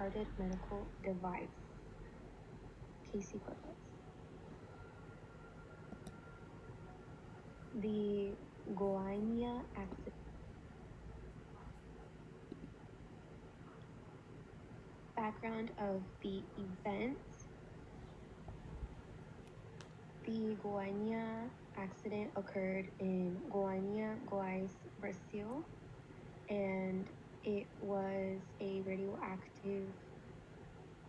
discarded medical device. Casey Cortez. The Goiânia accident. Background of the event. The Goiânia accident occurred in Goiânia, Goiás, Brazil, and it was a radioactive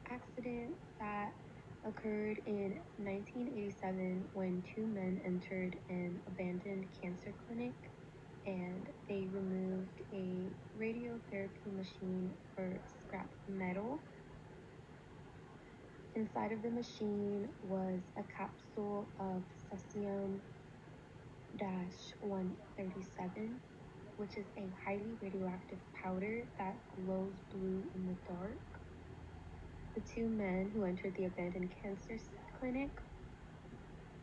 accident that occurred in 1987 when two men entered an abandoned cancer clinic and they removed a radiotherapy machine for scrap metal. Inside of the machine was a capsule of cesium-137, which is a highly radioactive powder that glows blue in the dark. The two men who entered the abandoned cancer clinic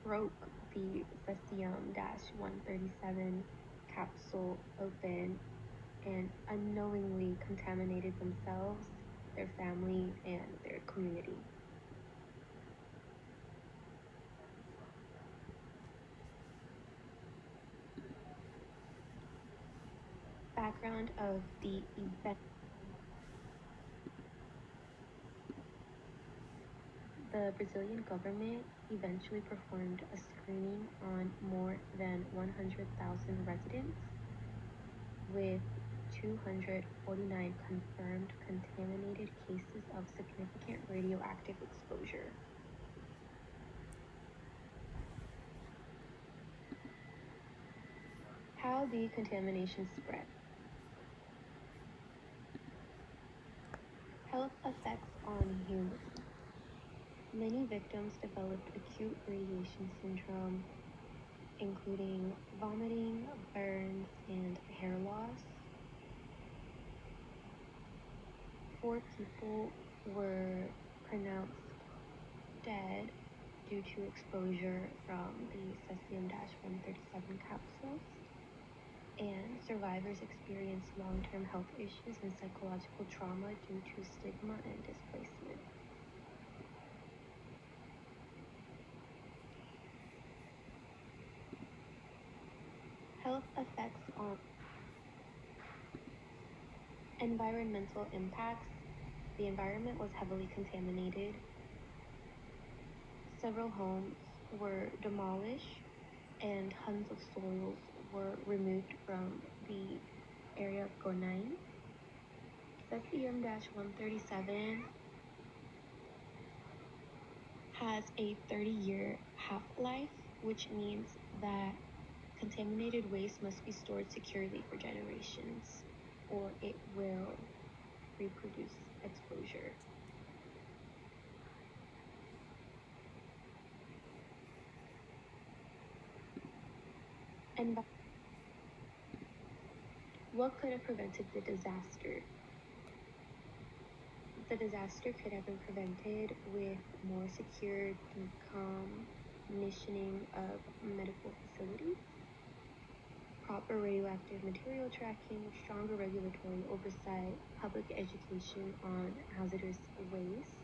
broke the cesium-137 capsule open and unknowingly contaminated themselves, their family, and their community. Background of the event. The Brazilian government eventually performed a screening on more than 100,000 residents, with 249 confirmed contaminated cases of significant radioactive exposure. How the contamination spread. Health effects on humans. Many victims developed acute radiation syndrome, including vomiting, burns, and hair loss. 4 people were pronounced dead due to exposure from the cesium-137 capsules, and survivors experienced long-term health issues and psychological trauma due to stigma and displacement. Health effects on environmental impacts. The environment was heavily contaminated. Several homes were demolished and tons of soils were removed from the area of Goiânia. Cesium-137 has a 30-year half-life, which means that contaminated waste must be stored securely for generations, or it will reproduce exposure. And what could have prevented the disaster? The disaster could have been prevented with more secure decommissioning of medical facilities, proper radioactive material tracking, stronger regulatory oversight, public education on hazardous waste.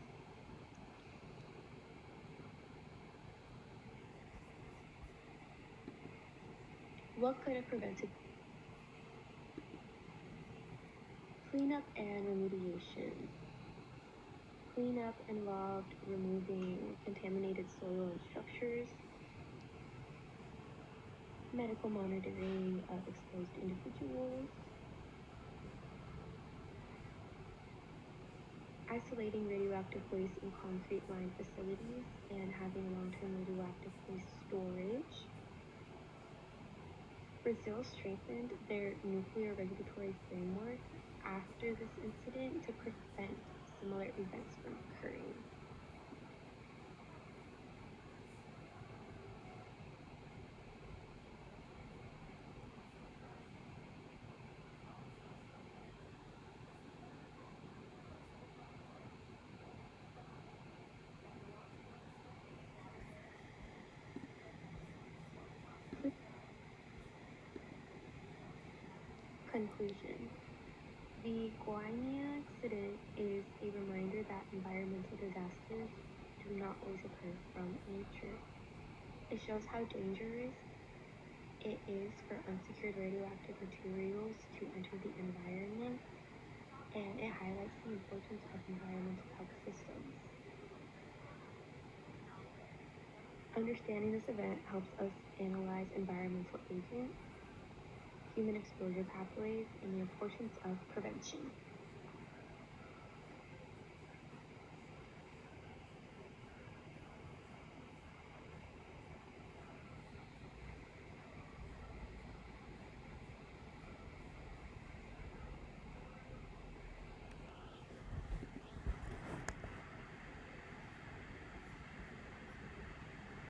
What could have prevented? Cleanup and remediation. Cleanup involved removing contaminated soil and structures, medical monitoring of exposed individuals, isolating radioactive waste in concrete-lined facilities, and having long-term radioactive waste storage. Brazil strengthened their nuclear regulatory framework after this incident to prevent similar events from occurring. Conclusion. The Goiânia accident is a reminder not always occur from nature. It shows how dangerous it is for unsecured radioactive materials to enter the environment, and it highlights the importance of environmental health systems. Understanding this event helps us analyze environmental agents, human exposure pathways, and the importance of prevention.